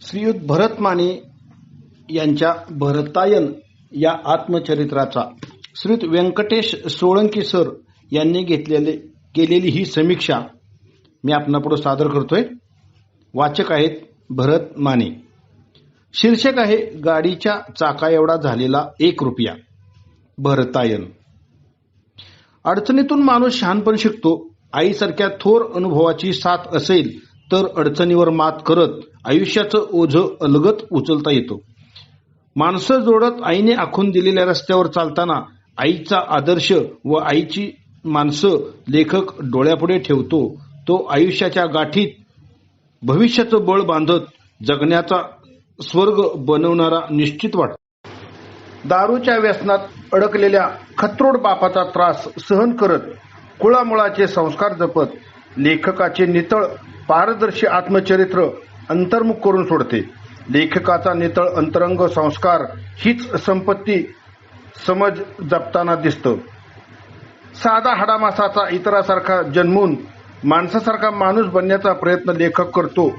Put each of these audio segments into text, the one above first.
श्रीयुत भरत माने यांच्या भरतायन या आत्मचरित्राचा श्रीयुत व्यंकटेश सोळंकी सर यांनी केलेली ही समीक्षा मी आपणापुढे सादर करतोय. वाचक आहेत भरत माने. शीर्षक आहे गाडीच्या चाका एवढा झालेला 1 रुपया. भरतायन. अडचणीतून माणूस शहाणपण शिकतो. आईसारख्या थोर अनुभवाची साथ असेल तर अडचणीवर मात करत आयुष्याचं ओझं अलगद उचलता येतो. माणसं जोडत आईने आखून दिलेल्या रस्त्यावर चालताना आईचा आदर्श व आईची माणसं लेखक डोळ्यापुढे ठेवतो. तो आयुष्याच्या गाठीत भविष्याचं बळ बांधत जगण्याचा स्वर्ग बनवणारा निश्चित वाटतो. दारूच्या व्यसनात अडकलेल्या खत्रोड बापाचा त्रास सहन करत कुळामुळाचे संस्कार जपत लेखकाचे नितळ पारदर्शी आत्मचरित्र अंतर्मुख करून सोडते. लेखकाचा नितळ अंतरंग संस्कार हीच संपत्ती समज जपताना दिसतं. साधा हाडामासाचा इतरासारखा जन्मून माणसासारखा माणूस बनण्याचा प्रयत्न लेखक करतो.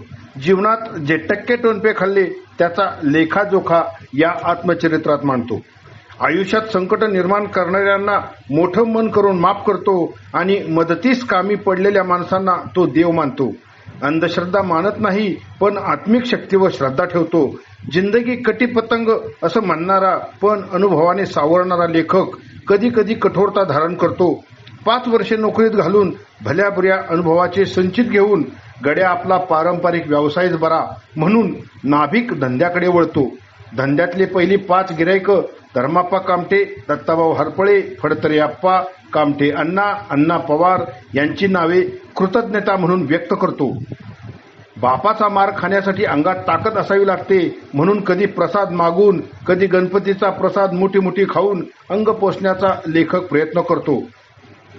जीवनात जे टक्के टोनपे खाल्ले त्याचा लेखाजोखा या आत्मचरित्रात मांडतो. आयुष्यात संकट निर्माण करणाऱ्यांना मोठं मन करून माफ करतो आणि मदतीस कामी पडलेल्या माणसांना तो देव मानतो. अंधश्रद्धा मानत नाही पण आत्मिक शक्तीवर श्रद्धा ठेवतो. जिंदगी कटीपतंग असं म्हणणारा पण अनुभवाने सावरणारा लेखक कधी कधी कठोरता धारण करतो. 5 वर्षे नोकरीत घालून भल्या बुऱ्या अनुभवाचे संचित घेऊन गड्या आपला पारंपरिक व्यवसायच बरा म्हणून नाभिक धंद्याकडे वळतो. धंद्यातले पहिली 5 गिरायकं धर्माप्पा कामटे, दत्ताभाऊ हरपळे, फडतरे आप्पा, कामटे अण्णा, अण्णा पवार यांची नावे कृतज्ञता म्हणून व्यक्त करतो. बापाचा मार खाण्यासाठी अंगात ताकद असावी लागते म्हणून कधी प्रसाद मागून कधी गणपतीचा प्रसाद मोठी मोठी खाऊन अंग पोसण्याचा लेखक प्रयत्न करतो.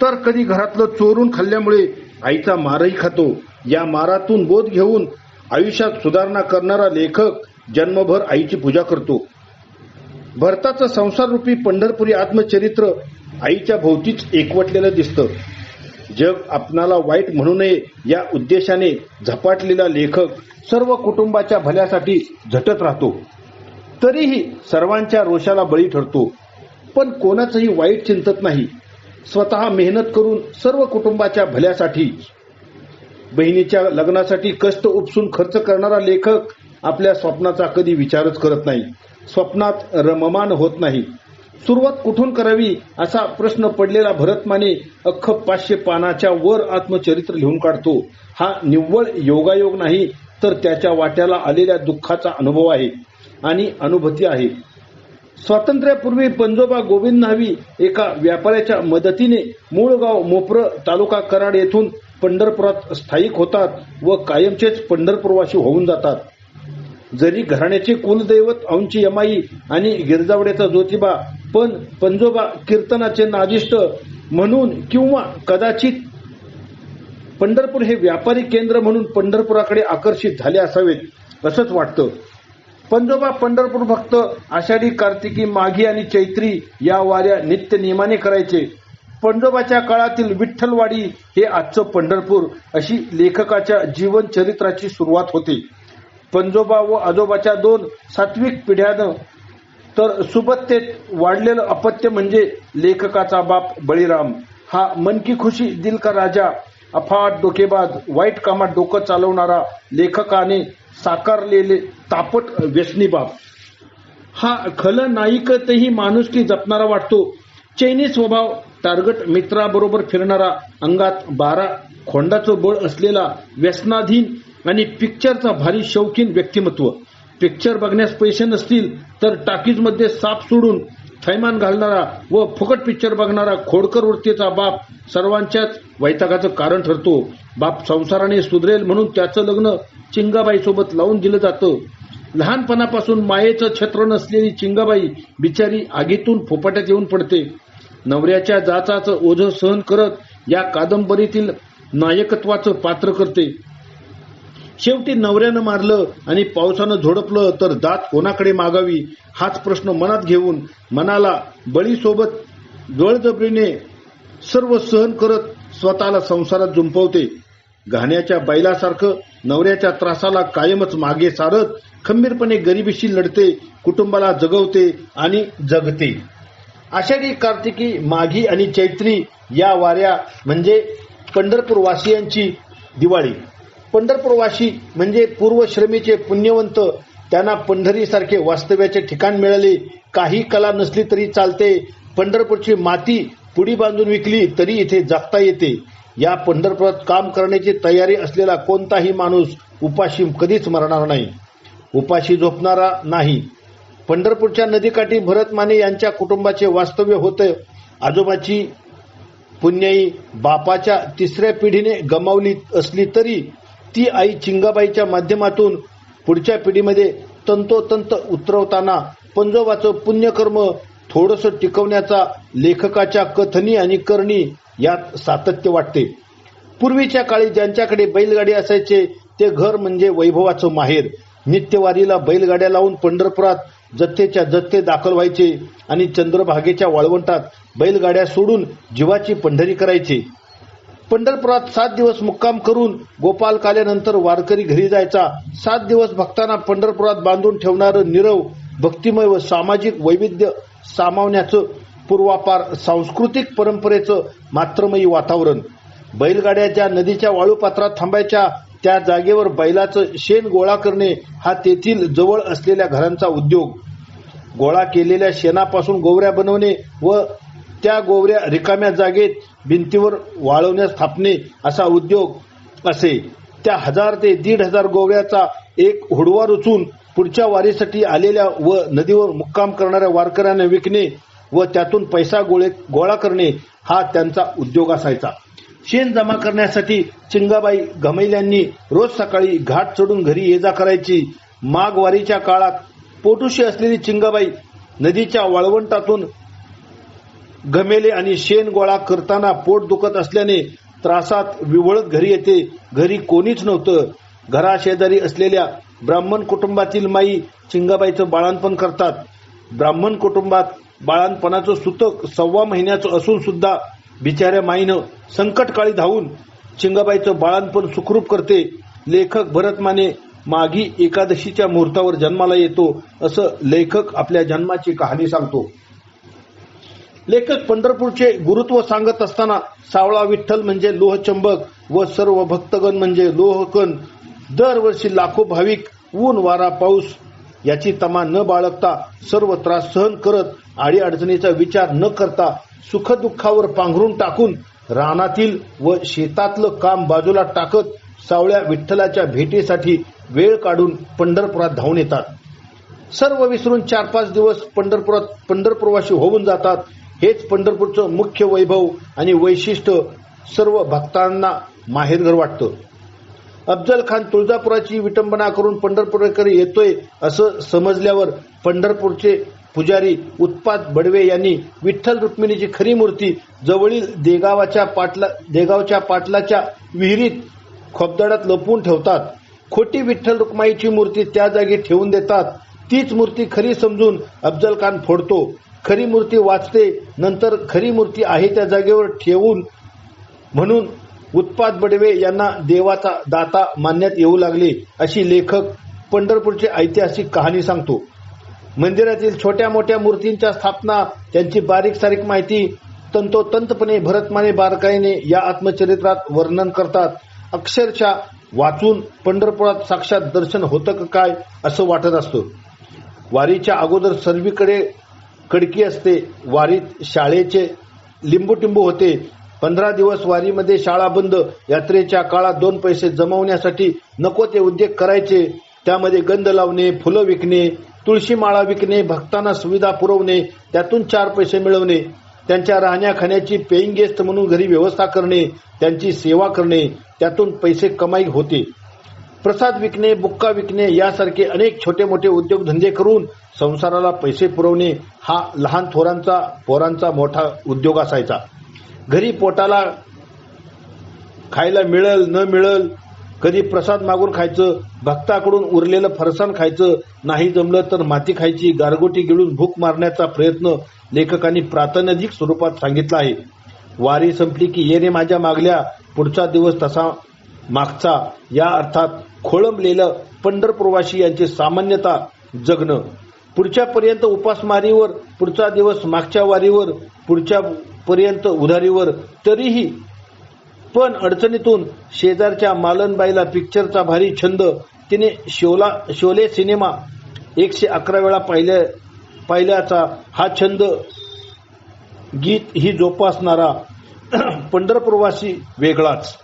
तर कधी घरातलं चोरून खाल्ल्यामुळे आईचा मारही खातो. या मारातून बोध घेऊन आयुष्यात सुधारणा करणारा लेखक जन्मभर आईची पूजा करतो. भरताचं संसाररूपी पंढरपुरी आत्मचरित्र आईच्या भोवतीच एकवटलेलं दिसतं. जग आपणाला वाईट म्हणू नये या उद्देशाने झपाटलेला लेखक सर्व कुटुंबाच्या भल्यासाठी झटत राहतो. तरीही सर्वांच्या रोषाला बळी ठरतो. पण कोणाचंही वाईट चिंतत नाही. स्वतः मेहनत करून सर्व कुटुंबाच्या भल्यासाठी. बहिणीच्या लग्नासाठी कष्ट उपसून खर्च करणारा लेखक आपल्या स्वप्नाचा कधी विचारच करत नाही. स्वप्नात रममान होत नाही. सुरुवात कुठून करावी असा प्रश्न पडलेला भरत माने अख्ख 500 पानाच्या वर आत्मचरित्र लिहून काढतो. हा निव्वळ योगायोग नाही तर त्याच्या वाट्याला आलेल्या दुःखाचा अनुभव आहे आणि अनुभूती आहे. स्वातंत्र्यापूर्वी पंजोबा गोविंद न्हावी एका व्यापाऱ्याच्या मदतीने मूळ गाव मोप्र तालुका कराड येथून पंढरपुरात स्थायिक होतात व कायमचेच पंढरपूरवासी होऊन जातात. जरी घराण्याचे कुलदैवत औंची यमाई आणि गिरजावड्याचा ज्योतिबा पण पंजोबा कीर्तनाचे नादिष्ट म्हणून किंवा कदाचित पंढरपूर हे व्यापारी केंद्र म्हणून पंढरपुराकडे आकर्षित झाले असावेत असंच वाटतं. पंजोबा पंढरपूर भक्त आषाढी, कार्तिकी, माघी आणि चैत्री या वाऱ्या नित्य नियमाने करायचे. पंजोबाच्या काळातील विठ्ठलवाडी हे आजचं पंढरपूर अशी लेखकाच्या जीवन चरित्राची सुरुवात होते. पंजोबा व आजोबाच्या 2 सात्विक पिढ्यानं तर सुबत्तेत वाढलेलं अपत्य म्हणजे लेखकाचा बाप बळीराम. हा मन की खुशी, दिल का राजा, अफाट डोकेबाज, वाईट कामात डोकं चालवणारा लेखकाने साकारलेले तापट व्यसनी बाप. हा खलनायिकतही माणुसकी जपणारा वाटतो. चैनी स्वभाव, टार्गट मित्राबरोबर फिरणारा, अंगात 12 खोंडाचं बळ असलेला, व्यसनाधीन आणि पिक्चरचा भारी शौकीन व्यक्तिमत्व. पिक्चर बघण्यास पैसे नसतील तर टाकीजमध्ये साप सोडून थैमान घालणारा व फुकट पिक्चर बघणारा खोडकर वृत्तीचा बाप सर्वांच्याच वैतागाचं कारण ठरतो. बाप संसाराने सुधरेल म्हणून त्याचं लग्न चिंगाबाई सोबत लावून दिलं जातं. लहानपणापासून मायेचं छत्र नसलेली चिंगाबाई बिचारी आगीतून फोपाट्यात येऊन पडते. नवऱ्याच्या जाचाचं ओझं सहन करत या कादंबरीतील नायकत्वाचं पात्र करते. शेवटी नवऱ्यानं मारलं आणि पावसानं झोडपलं तर दात कोणाकडे मागावी हाच प्रश्न मनात घेऊन मनाला बळीसोबत बळजबरीने सर्व सहन करत स्वतःला संसारात जुंपवते. घाण्याच्या बैलासारखं नवऱ्याच्या त्रासाला कायमच मागे सारत खंबीरपणे गरिबीशी लढते, कुटुंबाला जगवते आणि जगते. आषाढी, कार्तिकी, माघी आणि चैत्री या वाऱ्या म्हणजे पंढरपूरवासियांची दिवाळी. पंढरपूरवासी म्हणजे पूर्वश्रमीचे पुण्यवंत. त्यांना पंढरीसारखे वास्तव्याचे ठिकाण मिळाले. काही कला नसली तरी चालते. पंढरपूरची माती पुडी बांधून विकली तरी इथे जगता येते. या पंढरपुरात काम करण्याची तयारी असलेला कोणताही माणूस उपाशी कधीच मरणार नाही, उपाशी झोपणारा नाही. पंढरपूरच्या नदीकाठी भरत माने यांच्या कुटुंबाचे वास्तव्य होते. आजोबाची पुण्याई बापाच्या तिसऱ्या पिढीने गमावली असली तरी ती आई चिंगाबाईच्या माध्यमातून पुढच्या पिढीमध्ये तंतोतंत उतरवताना पंजोबाचं पुण्यकर्म थोडंसं टिकवण्याचा लेखकाच्या कथनी आणि करणी यात सातत्य वाटते. पूर्वीच्या काळी ज्यांच्याकडे बैलगाडी असायचे ते घर म्हणजे वैभवाचं माहेर. नित्यवारीला बैलगाड्या लावून पंढरपुरात जथ्थेच्या जथ्थे दाखल व्हायचे आणि चंद्रभागेच्या वाळवंटात बैलगाड्या सोडून जीवाची पंढरी करायचे. पंढरपुरात 7 दिवस मुक्काम करून गोपाल काल्यानंतर वारकरी घरी जायचा. 7 दिवस भक्तांना पंढरपुरात बांधून ठेवणारं निरव भक्तिमय व सामाजिक वैविध्य सामावण्याचं पूर्वापार सांस्कृतिक परंपरेचं मात्रमयी वातावरण. बैलगाड्या ज्या नदीच्या वाळूपात्रात थांबायच्या त्या जागेवर बैलाचं शेण गोळा करणे हा तेथील जवळ असलेल्या घरांचा उद्योग. गोळा केलेल्या शेणापासून गोवऱ्या बनवणे व त्या गोवऱ्या रिकाम्या जागेत भिंतीवर वाळवण्यास थापणे असा उद्योग असे. त्या 1000 ते 1500 गोवऱ्याचा एक हुडवा रचून पुढच्या वारीसाठी आलेल्या व नदीवर मुक्काम करणाऱ्या वारकऱ्यांना विकणे व त्यातून पैसा गोळा करणे हा त्यांचा उद्योग असायचा. शेण जमा करण्यासाठी चिंगाबाई घमैल्यांनी रोज सकाळी घाट चढून घरी ये जा करायची. माघ वारीच्या काळात पोटुशी असलेली चिंगाबाई नदीच्या वाळवंटातून घमेले आणि शेण गोळा करताना पोट दुखत असल्याने त्रासात विवळत घरी येते. घरी कोणीच नव्हतं. घराशेजारी असलेल्या ब्राह्मण कुटुंबातील माई चिंगाबाईचं बाळंतपण करतात. ब्राह्मण कुटुंबात बाळंतपणाचं सूतक 1.25 महिन्याचं असून सुद्धा बिचाऱ्या माईनं संकटकाळी धावून चिंगाबाईचं बाळंतपण सुखरूप करते. लेखक भरत माने माघी एकादशीच्या मुहूर्तावर जन्माला येतो असं लेखक आपल्या जन्माची कहाणी सांगतो. लेखक पंढरपूरचे गुरुत्व सांगत असताना सावळा विठ्ठल म्हणजे लोहचंबक व सर्व भक्तगण म्हणजे लोहकण. दरवर्षी लाखो भाविक ऊन वारा पाऊस याची तमा न बाळगता सर्व त्रास सहन करत अडीअडचणीचा विचार न करता सुखदुःखावर पांघरून टाकून रानातील व शेतातलं काम बाजूला टाकत सावळ्या विठ्ठलाच्या भेटीसाठी वेळ काढून पंढरपुरात धावून येतात. सर्व विसरून 4-5 दिवस पंढरपुरवासी होऊन जातात. हेच पंढरपूरचं मुख्य वैभव आणि वैशिष्ट्य सर्व भक्तांना माहेरघर वाटतं. अफजल खान तुळजापुराची विटंबना करून पंढरपूरकडे येतोय असं समजल्यावर पंढरपूरचे पुजारी उत्पात बडवे यांनी विठ्ठल रुक्मिणीची खरी मूर्ती जवळील देगावच्या पाटलाच्या विहिरीत खोपदडात लपवून ठेवतात. खोटी विठ्ठल रुक्माईची मूर्ती त्या जागी ठेवून देतात. तीच मूर्ती खरी समजून अफजल खान फोडतो. खरी मूर्ती वाचते. नंतर खरी मूर्ती आहे त्या जागेवर ठेवून म्हणून उत्पात बडवे यांना देवाचा दाता मानण्यात येऊ लागले अशी लेखक पंढरपूरची ऐतिहासिक कहाणी सांगतो. मंदिरातील छोट्या मोठ्या मूर्तींच्या स्थापना त्यांची बारीक सारीक माहिती तंतोतंतपणे भरत माने बारकाईने या आत्मचरित्रात वर्णन करतात. अक्षरशः वाचून पंढरपुरात साक्षात दर्शन होतं का काय असं वाटत असतं. वारीच्या अगोदर सर्वीकडे कडकी असते. वारीत शाळेचे लिंबूटिंबू होते. 15 दिवस वारीमध्ये शाळा बंद. यात्रेच्या काळात 2 पैसे जमवण्यासाठी नको ते उद्योग करायचे. त्यामध्ये गंध लावणे, फुलं विकणे, तुळशी माळा विकणे, भक्तांना सुविधा पुरवणे, त्यातून 4 पैसे मिळवणे, त्यांच्या राहण्या खाण्याची पेईंग गेस्ट म्हणून घरी व्यवस्था करणे, त्यांची सेवा करणे, त्यातून पैसे कमाई होते. प्रसाद विकणे, बुक्का विकणे यासारखे अनेक छोटे मोठे उद्योगधंदे करून संसाराला पैसे पुरवणे हा लहान थोरांचा पोरांचा मोठा उद्योग असायचा. घरी पोटाला खायला मिळल न मिळल, कधी प्रसाद मागून खायचं, भक्ताकडून उरलेलं फरसाण खायचं, नाही जमलं तर माती खायची, गारगोटी गिळून भूक मारण्याचा प्रयत्न लेखकांनी प्रातिनिधिक स्वरूपात सांगितला आहे. वारी संपली की ये रे माझ्या मागल्या, पुढचा दिवस तसा मागचा या अर्थात खोळंबलेलं पंढरपूरवासी यांचे सामान्यता जगणं. पुढच्या पर्यंत उपासमारीवर, पुढचा दिवस मागच्या वारीवर, पुढच्या पर्यंत उधारीवर. तरीही पण अडचणीतून शेजारच्या मालनबाईला पिक्चरचा भारी छंद. तिने शोले सिनेमा 111 वेळा पाहिल्याचा हा छंद. गीत ही जोपासणारा पंढरपूरवासी वेगळाच.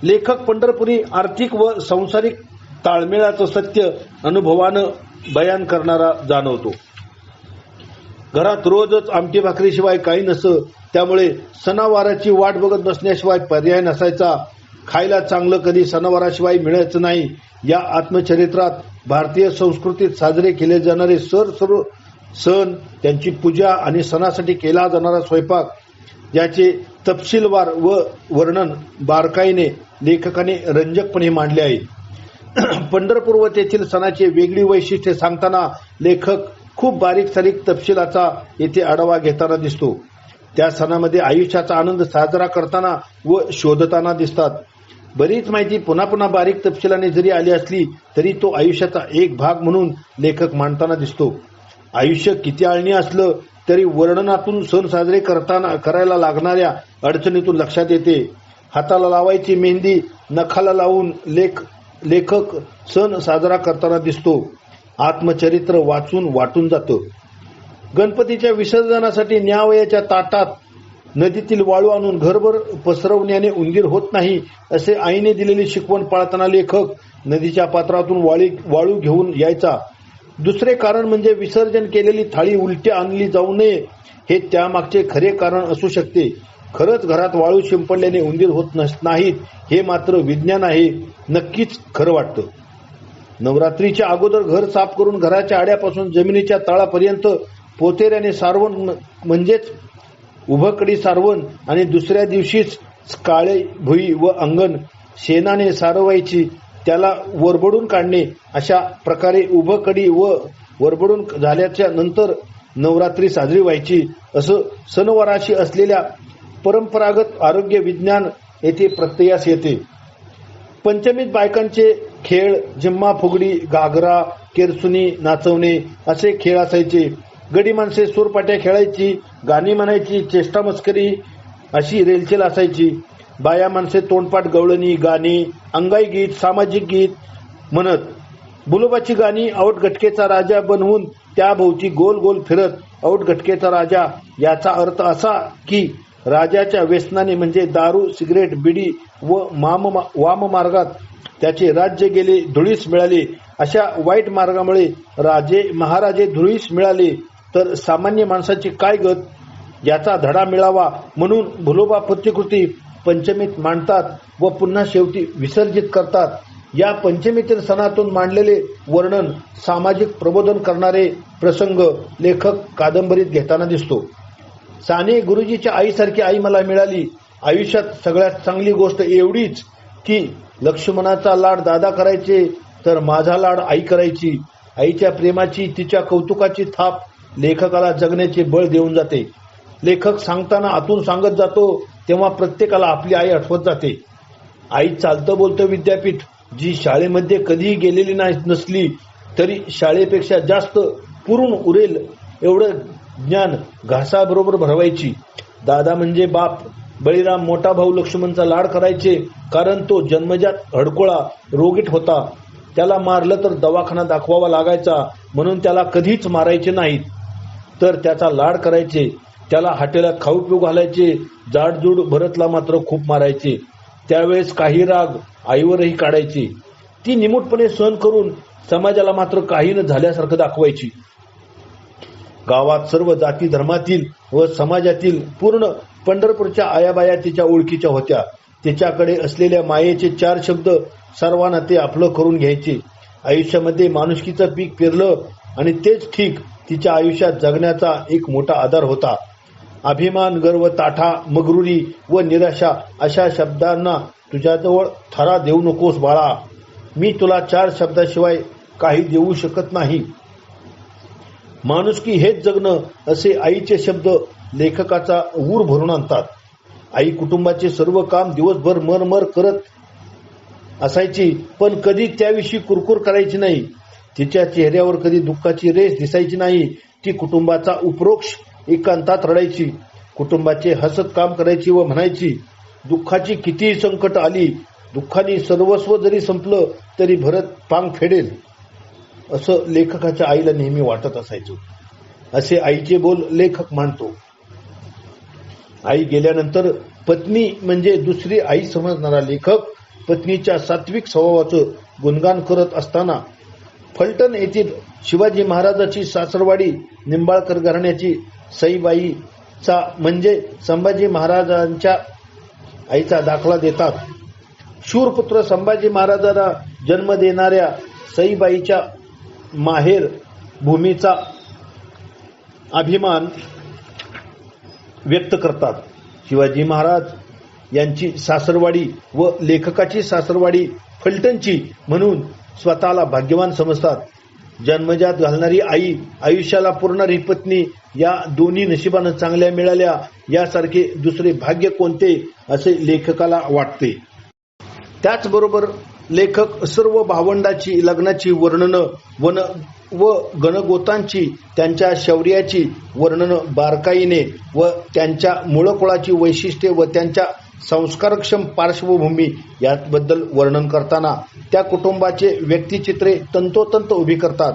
लेखक पंढरपुरी आर्थिक व सांसारिक ताळमेळाचं सत्य अनुभवानं बयान करणारा जाणवतो. घरात रोजच आमटी भाकरीशिवाय काही नसं, त्यामुळे सणावाराची वाट बघत बसण्याशिवाय पर्याय नसायचा. खायला चांगलं कधी सणावाराशिवाय मिळायचं नाही. या आत्मचरित्रात भारतीय संस्कृतीत साजरे केले जाणारे सर्व सण, त्यांची पूजा आणि सणासाठी केला जाणारा स्वयंपाक याचे तपशीलवार व वर्णन बारकाईने लेखकाने रंजकपणे मांडले आहे. पंढरपूर व तेथील सणाची वेगळी वैशिष्ट्ये सांगताना लेखक खूप बारीक सारीक तपशिलाचा येथे आढावा घेताना दिसतो. त्या सणामध्ये आयुष्याचा आनंद साजरा करताना व शोधताना दिसतात. बरीच माहिती पुन्हा पुन्हा बारीक तपशिलाने जरी आली असली तरी तो आयुष्याचा एक भाग म्हणून लेखक मांडताना दिसतो. आयुष्य किती आळणी असलं तरी वर्णनातून सण साजरे करायला लागणाऱ्या अडचणीतून लक्षात येते. हाताला लावायची मेहंदी नखाला लावून लेखक सण साजरा करताना दिसतो. आत्मचरित्र वाचून वाटून जातं. गणपतीच्या विसर्जनासाठी न्यावयाच्या ताटात नदीतील वाळू आणून घरभर पसरवण्याने उंदीर होत नाही असे आईने दिलेली शिकवण पाळताना लेखक नदीच्या पात्रातून वाळू घेऊन यायचा. दुसरे कारण म्हणजे विसर्जन केलेली थाळी उलटी आणली जाऊ नये हे त्यामागचे खरे कारण असू शकते. खरंच घरात वाळू शिंपडल्याने उंदीर होत नाहीत हे मात्र विज्ञान आहे, नक्कीच खरं वाटतं. नवरात्रीच्या अगोदर घर साफ करून घराच्या आड्यापासून जमिनीच्या तळापर्यंत पोतेऱ्याने सारवण म्हणजेच उभकडी सारवण आणि दुसऱ्या दिवशीच काळे भुई व अंगण शेणाने सारवायची, त्याला वरबडून काढणे. अशा प्रकारे उभकडी व वरबडून झाल्याच्या नंतर नवरात्री साजरी व्हायची असं सणवाराशी असलेल्या परंपरागत आरोग्य विज्ञान येथे प्रत्ययास येते. पंचमीत बायकांचे खेळ जिम्मा फुगडी घागरा केरसुनी नाचवणे असे खेळ असायचे. गडी माणसे सूरपाट्या खेळायची, गाणी म्हणायची, चेष्टा मस्करी अशी रेलचेल असायची. बाया माणसे तोंडपाठ गवळणी गाणी अंगाई गीत सामाजिक गीत म्हणत बुलोबाची गाणी औट गटकेचा राजा बनवून त्या भोवती गोल गोल फिरत औट गटकेचा राजा याचा अर्थ असा की राजाच्या व्यसनाने म्हणजे दारू सिगरेट बिडी व वाम मार्गात त्याचे राज्य गेले, धुळीस मिळाले. अशा वाईट मार्गामुळे महाराजे धुळीस मिळाले तर सामान्य माणसाची काय गत याचा धडा मिळावा म्हणून भुलोबा प्रतिकृती पंचमीत मांडतात व पुन्हा शेवटी विसर्जित करतात. या पंचमीतील सणातून मांडलेले वर्णन सामाजिक प्रबोधन करणारे प्रसंग लेखक कादंबरीत घेताना दिसतो. साने गुरुजीच्या आईसारखी आई मला मिळाली. आयुष्यात सगळ्यात चांगली गोष्ट एवढीच की लक्ष्मणाचा लाड दादा करायचे तर माझा लाड आई करायची. आईच्या प्रेमाची तिच्या कौतुकाची थाप लेखकाला जगण्याचे बळ देऊन जाते. लेखक सांगताना आतून सांगत जातो तेव्हा प्रत्येकाला आपली आई आठवत जाते. आई चालतं बोलतं विद्यापीठ जी शाळेमध्ये कधीही गेलेली नसली तरी शाळेपेक्षा जास्त पुरून उरेल एवढं ज्ञान घासाबरोबर भरवायची. दादा म्हणजे बाप. बळीराम मोठा भाऊ लक्ष्मणचा लाड करायचे कारण तो जन्मजात हडकोळा रोगीट होता. त्याला मारलं तर दवाखाना दाखवावा लागायचा म्हणून त्याला कधीच मारायचे नाहीत तर त्याचा लाड करायचे. त्याला हॉटेलात खाऊ पिऊ घालायचे. जाडजूड भरतला मात्र खूप मारायचे. त्यावेळेस काही राग आईवरही काढायचे. ती निमूटपणे सहन करून समाजाला मात्र काही न झाल्यासारखं दाखवायची. गावात सर्व जाती धर्मातील व समाजातील पूर्ण पंढरपूरच्या आयाबाया तिच्या ओळखीच्या होत्या. तिच्याकडे असलेल्या मायेचे 4 शब्द सर्वांना ते आपलं करून घ्यायचे. आयुष्यामध्ये माणुसकीचं पीक पेरलं आणि तेच ठीक तिच्या आयुष्यात जगण्याचा एक मोठा आधार होता. अभिमान गर्व ताठा मगरुरी व निराशा अशा शब्दांना तुझ्याजवळ थरा देऊ नकोस बाळा. मी तुला 4 शब्दाशिवाय काही देऊ शकत नाही. माणुसकी हेच जगणं असे आईचे शब्द लेखकाचा ऊर भरून आणतात. आई कुटुंबाचे सर्व काम दिवसभर मरमर करत असायची, पण कधी त्याविषयी कुरकुर करायची नाही. तिच्या चेहऱ्यावर कधी दुःखाची रेस दिसायची नाही. ती कुटुंबाचा उपरोक्ष एकांतात रडायची, कुटुंबाचे हसत काम करायची व म्हणायची, दुःखाची कितीही संकट आली, दुःखाने सर्वस्व जरी संपलं तरी भरत पांग फेडेल, असं लेखकाच्या आईला नेहमी वाटत असायचं. असे आईचे बोल लेखक मांडतो. आई गेल्यानंतर पत्नी म्हणजे दुसरी आई समजणारा लेखक पत्नीच्या सात्विक स्वभावाचं गुणगान करत असताना फलटण येथील शिवाजी महाराजाची सासरवाडी निंबाळकर घराण्याची सईबाईचा म्हणजे संभाजी महाराजांच्या आईचा दाखला देतात. शूरपुत्र संभाजी महाराजांना जन्म देणाऱ्या सईबाईच्या माहेर भूमीचा अभिमान व्यक्त करतात. शिवाजी महाराज यांची सासरवाडी व लेखकाची सासरवाडी फलटणची म्हणून स्वतःला भाग्यवान समजतात. जन्मजात घालणारी आई, आयुष्याला पुरणारी पत्नी या दोन्ही नशिबानं चांगल्या मिळाल्या यासारखे दुसरे भाग्य कोणते असे लेखकाला वाटते. त्याचबरोबर लेखक सर्व भावंडाची लग्नाची वर्णनं व गणगोतांची, त्यांच्या शौर्याची वर्णनं बारकाईने व त्यांच्या मूळकुळाची वैशिष्ट्ये व त्यांच्या संस्कारक्षम पार्श्वभूमी याबद्दल वर्णन करताना त्या कुटुंबाचे व्यक्तिचित्रे तंतोतंत उभी करतात.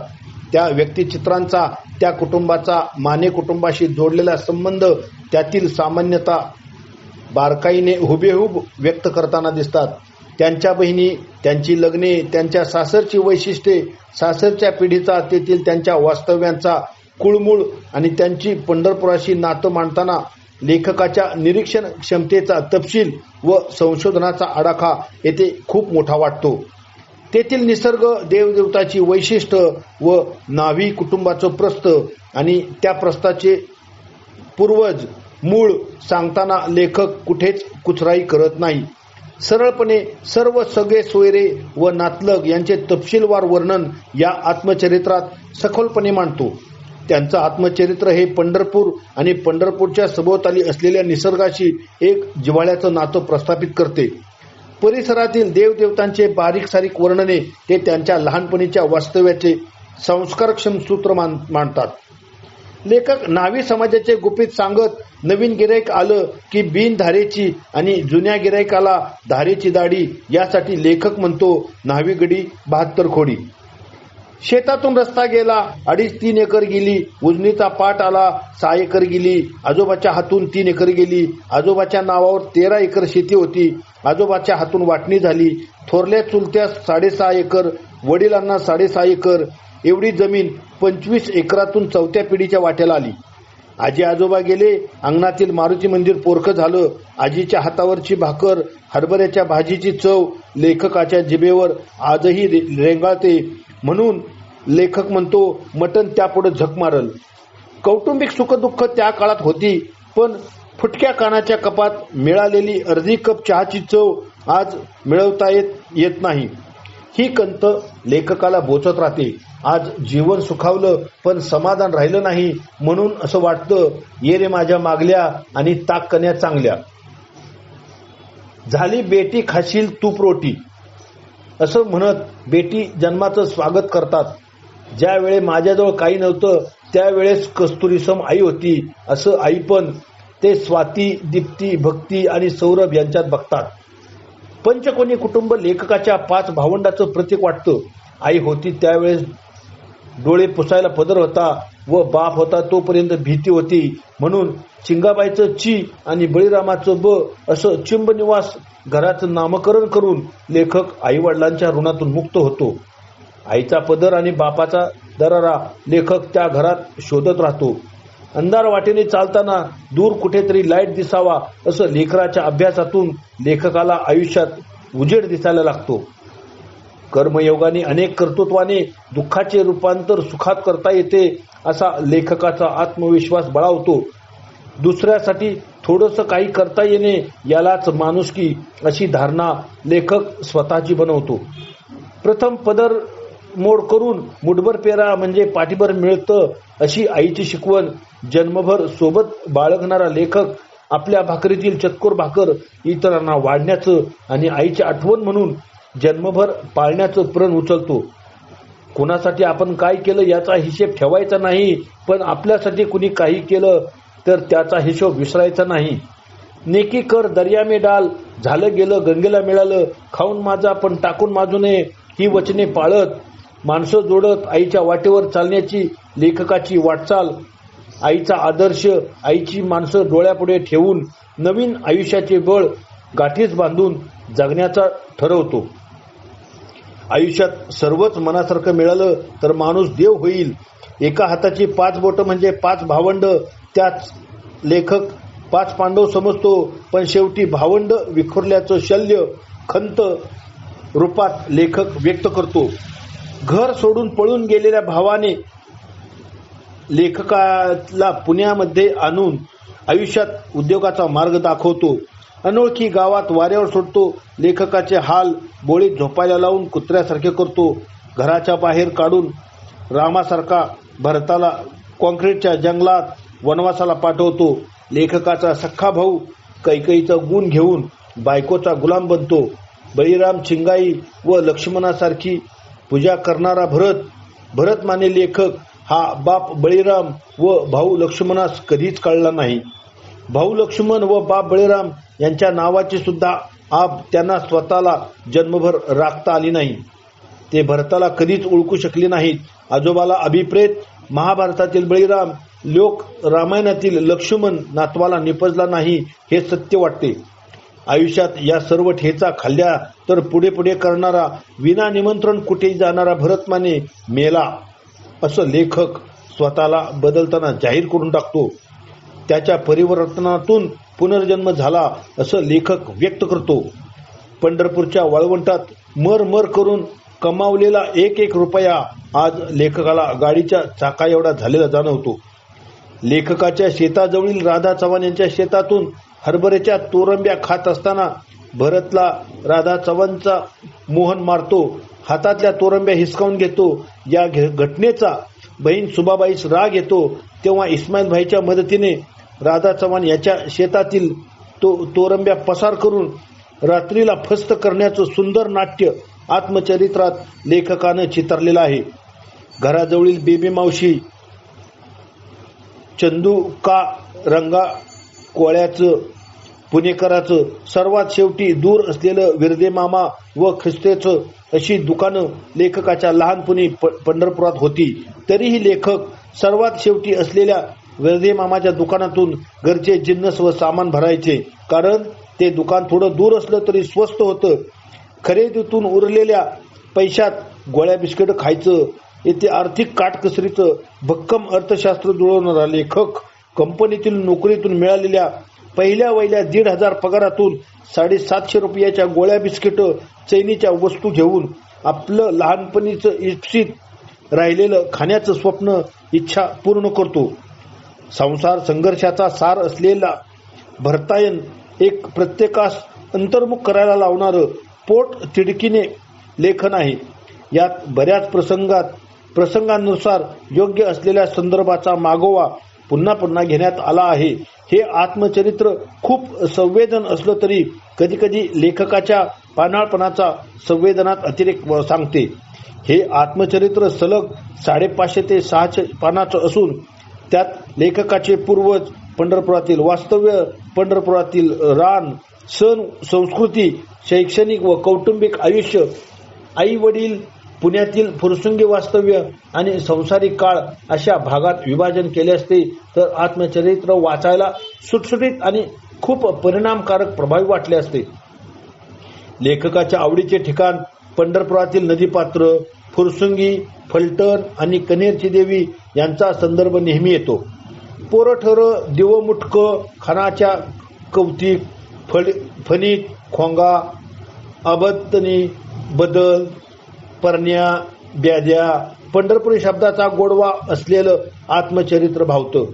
त्या व्यक्तिचित्रांचा त्या कुटुंबाचा माने कुटुंबाशी जोडलेला संबंध, त्यातील सामान्यता बारकाईने हुबेहूब व्यक्त करताना दिसतात. त्यांच्या बहिणी, त्यांची लग्ने, त्यांच्या सासरची वैशिष्ट्ये, सासरच्या पिढीचा, तेथील त्यांच्या वास्तव्यांचा कुळमूळ आणि त्यांची पंढरपुराशी नातं मांडताना लेखकाच्या निरीक्षण क्षमतेचा तपशील व संशोधनाचा आडाखा येथे खूप मोठा वाटतो. तेथील निसर्ग, देवदेवताची वैशिष्ट्य व नाव्ही कुटुंबाचं प्रस्थ आणि त्या प्रस्थाचे पूर्वज मूळ सांगताना लेखक कुठेच कुचराई करत नाही. सरळपणे सर्व सगळे सोयरे व नातलग यांचे तपशीलवार वर्णन या आत्मचरित्रात सखोलपणे मांडतो. त्यांचं आत्मचरित्र हे पंढरपूर आणि पंढरपूरच्या सभोवताली असलेल्या निसर्गाशी एक जिव्हाळ्याचं नातं प्रस्थापित करते. परिसरातील देवदेवतांचे बारीक सारीक वर्णने ते त्यांच्या लहानपणीच्या वास्तव्याचे संस्कारक्षम सूत्र मांडतात. लेखक नावी समाजाचे गुपित सांगत नवीन गिराईक आलं की बिन धारेची आणि जुन्या गिराईकाला धारेची दाढी यासाठी लेखक म्हणतो, नावी गडी 72 खोडी. शेतातून रस्ता गेला, 2.5-3 एकर गेली. उजनीचा पाट आला, 6 एकर गेली. आजोबाच्या हातून 3 एकर गेली. आजोबाच्या नावावर 13 एकर शेती होती. आजोबाच्या हातून वाटणी झाली. थोरल्या चुलत्यास 6.5 एकर, वडिलांना 6.5 एकर. एवढी जमीन 25 एकरातून 4थ्या पिढीच्या वाट्याला आली. आजी आजोबा गेले, अंगणातील मारुती मंदिर पोरखं झालं. आजीच्या हातावरची भाकर, हरभऱ्याच्या भाजीची चव लेखकाच्या जिभेवर आजही रेंगाळते. म्हणून लेखक म्हणतो, मटण त्यापुढे झक मारल. कौटुंबिक सुखदुःख त्या काळात होती, पण फुटक्या कानाच्या कपात मिळालेली अर्धी कप चहाची चव आज मिळवता येत नाही. ही कंत लेखकाला बोचत राहते. आज जीवन सुखावलं पण समाधान राहिलं नाही, म्हणून असं वाटतं, ये रे माझ्या मागल्या आणि ताक कन्या चांगल्या. झाली बेटी खाशील तूप रोटी असं म्हणत बेटी जन्माचं स्वागत करतात. ज्या वेळे माझ्याजवळ काही नव्हतं त्यावेळेस कस्तुरीसम आई होती असं आई पण ते स्वाती, दीप्ती, भक्ती आणि सौरभ यांच्यात बघतात. पंचकोनी कुटुंब लेखकाच्या 5 भावंडाचं प्रतीक वाटतं. आई होती त्यावेळेस डोळे पुसायला पदर होता व बाप होता तोपर्यंत भीती होती, म्हणून चिंगाबाईचं ची आणि बळीरामाचं ब असं चिंबनिवास घराचं नामकरण करून लेखक आईवडिलांच्या ऋणातून मुक्त होतो. आईचा पदर आणि बापाचा दरारा लेखक त्या घरात शोधत राहतो. अंधार वाटेने चालताना दूर कुठेतरी लाईट दिसावा असं लेकराच्या अभ्यासातून लेखकाला आयुष्यात उजेड दिसायला लागतो. कर्मयोगाने अनेक कर्तृत्वाने दुःखाचे रूपांतर सुखात करता येते असा लेखकाचा आत्मविश्वास बळावतो. दुसऱ्यासाठी थोडंसं काही करता येणे यालाच माणुसकी अशी धारणा लेखक स्वतःची बनवतो. प्रथम पदर मोड करून मुठभर पेरा म्हणजे पाठीभर मिळतं अशी आईची शिकवण जन्मभर सोबत बाळगणारा लेखक आपल्या भाकरीतील चतकोर भाकर इतरांना वाढण्याचं आणि आईची आठवण म्हणून जन्मभर पाळण्याचं प्रण उचलतो. कुणासाठी आपण काय केलं याचा हिशेब ठेवायचा नाही, पण आपल्यासाठी कुणी काही केलं तर त्याचा हिशोब विसरायचा नाही. नेकी कर दर्या में डाल, झालं गेलं गंगेला मिळालं, खाऊन माझा पण टाकून माजू नये ही वचने पाळत माणसं जोडत आईच्या वाटेवर चालण्याची लेखकाची वाटचाल, आईचा आदर्श, आईची माणसं डोळ्यापुढे ठेवून नवीन आयुष्याचे बळ गाठीस बांधून जगण्याचा ठरवतो. आयुष्यात सर्वच मनासारखं मिळालं तर माणूस देव होईल. एका हाताची 5 बोटं म्हणजे 5 भावंड, त्याच लेखक 5 पांडव समजतो, पण शेवटी भावंड विखुरल्याचं शल्य खंत रूपात लेखक व्यक्त करतो. घर सोडून पळून गेलेल्या भावाने लेखकाला पुण्यामध्ये आणून आयुष्यात उद्योगाचा मार्ग दाखवतो. अनोळखी गावात वाऱ्यावर सोडतो. लेखकाचे हाल बोळीत झोपायला लावून कुत्र्यासारखे करतो. घराच्या बाहेर काढून रामासारखा भरताला कॉन्क्रीटच्या जंगलात वनवासाला पाठवतो. लेखकाचा सख्खा भाऊ कैकईचा गुण घेऊन बायकोचा गुलाम बनतो. बळीराम चिंगाई व लक्ष्मणासारखी पूजा करणारा भरत माने लेखक हा बाप बळीराम व भाऊ लक्ष्मणास कधीच कळला नाही. भाऊ लक्ष्मण व बाप बळीराम यांच्या नावाची सुद्धा आब त्यांना स्वतःला जन्मभर राखता आली नाही. ते भरताला कधीच ओळखू शकले नाहीत. आजोबाला अभिप्रेत महाभारतातील बळीराम, लोक रामायणातील लक्ष्मण नातवाला निपजला नाही हे सत्य वाटते. आयुष्यात या सर्व ठेचा खाल्ल्या तर पुढे पुढे करणारा, विना निमंत्रण कुठेही जाणारा भरतमाने मेला असं लेखक स्वतःला बदलताना जाहीर करून टाकतो. त्याच्या परिवर्तनातून पुनर्जन्म झाला असं लेखक व्यक्त करतो. पंढरपूरच्या वाळवंटात मर करून कमावलेला एक रुपया आज लेखकाला गाडीच्या चाका एवढा झालेला जाणवतो. लेखकाच्या शेताजवळील राधा चव्हाण यांच्या शेतातून हरभऱ्याच्या तोरंब्या खात असताना भरतला राधा चव्हाणचा मोहन मारतो. हातातल्या तोरंब्या हिसकावून घेतो. या घटनेचा बहीण सुभाबाईस राग येतो. तेव्हा इस्माईल भाईच्या मदतीने राधा चव्हाण याच्या शेतातील तोरंब्या पसार करून रात्रीला फस्त करण्याचं सुंदर नाट्य आत्मचरित्रात लेखकानं चितारलेलं आहे. घराजवळील बेबी मावशी, चंदू का रंगा कोळ्याचं, पुणेकराचं, सर्वात शेवटी दूर असलेलं विरदे मामा व ख्रिस्तेचं अशी दुकानं लेखकाच्या लहानपणी पंढरपुरात होती. तरीही लेखक सर्वात शेवटी असलेल्या विरदे मामाच्या दुकानातून घरचे जिन्नस व सामान भरायचे, कारण ते दुकान थोडं दूर असलं तरी स्वस्त होतं. खरेदीतून उरलेल्या पैशात गोळ्या बिस्किट खायचं. येथे आर्थिक काटकसरीचं भक्कम अर्थशास्त्र जुळवणारा लेखक कंपनीतील नोकरीतून मिळालेल्या पहिल्या 1,500 पगारातून 750 रुपयाच्या गोळ्या बिस्किट चैनीच्या वस्तू घेऊन आपलं लहानपणीचं इप्सित राहिलेलं खाण्याचं स्वप्न, इच्छा पूर्ण करतो. संसार संघर्षाचा सार असलेला भरतायन एक प्रत्येकास अंतर्मुख करायला लावणारं पोट तिडकीने लेखन आहे. यात बऱ्याच प्रसंगानुसार योग्य असलेल्या संदर्भाचा मागोवा पुन्हा पुन्हा घेण्यात आला आहे. हे आत्मचरित्र खूप संवेदन असलं तरी कधीकधी लेखकाच्या पानाळपणाचा संवेदनात अतिरेक सांगते. हे आत्मचरित्र सलग 550 ते 600 पानाचं असून त्यात लेखकाचे पूर्वज, पंढरपुरातील वास्तव्य, पंढरपुरातील रान, सण, संस्कृती, शैक्षणिक व कौटुंबिक आयुष्य, आई वडील, पुण्यातील फुरसुंगी वास्तव्य आणि संसारिक काळ अशा भागात विभाजन केले असते तर आत्मचरित्र वाचायला सुटसुटीत आणि खूप परिणामकारक प्रभावी वाटले असते. लेखकाच्या आवडीचे ठिकाण पंढरपुरातील नदीपात्र, फुरसुंगी, फलटण आणि कनेरची देवी यांचा संदर्भ नेहमी येतो. पोरठर, दिवमुटक, खानाच्या कौतिक, फणीत, खोंगा, आबत्तनी, बदल, परण्या, ब्याद्या, पंढरपुरी शब्दाचा गोडवा असलेलं आत्मचरित्र भावतं.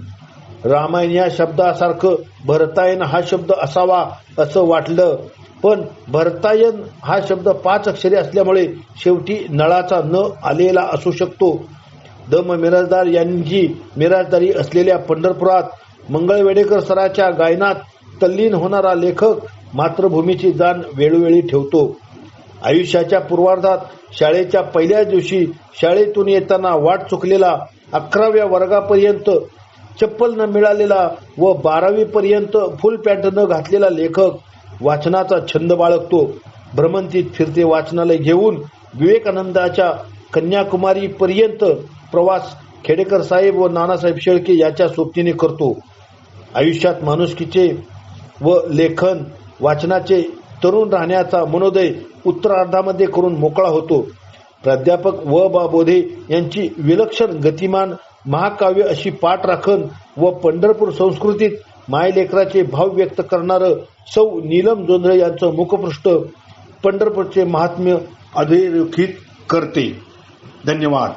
रामायण या शब्दासारखं भरतायन हा शब्द असावा असं वाटलं, पण भरतायन हा शब्द 5 अक्षरी असल्यामुळे शेवटी नळाचा न आलेला असू शकतो. दम मिराजदार यांची मिराजदारी असलेल्या पंढरपुरात मंगळवेडेकर सराच्या गायनात तल्लीन होणारा लेखक मातृभूमीची जाण वेळोवेळी ठेवतो. आयुष्याच्या पूर्वार्धात शाळेच्या पहिल्याच दिवशी शाळेतून येताना वाट चुकलेला, 11व्या वर्गापर्यंत चप्पल न मिळालेला व 12वी पर्यंत फुल पॅन्ट न घातलेला लेखक वाचनाचा छंद बाळगतो. भ्रमंतीत फिरते वाचनालय घेऊन विवेकानंदाच्या कन्याकुमारी पर्यंत प्रवास खेडेकर साहेब व नानासाहेब शेळके याच्या सोबतीने करतो. आयुष्यात माणुसकीचे व लेखन वाचनाचे तरुण राहण्याचा मनोदय उत्तरार्धामध्ये करून मोकळा होतो. प्राध्यापक व बोधे यांची विलक्षण गतिमान महाकाव्य अशी पाठ राखण व पंढरपूर संस्कृतीत मायलेकराचे भाव व्यक्त करणारं सौ नीलम जोंधळे यांचं मुखपृष्ठ पंढरपूरचे महात्म्य अधोरेखित करते. धन्यवाद.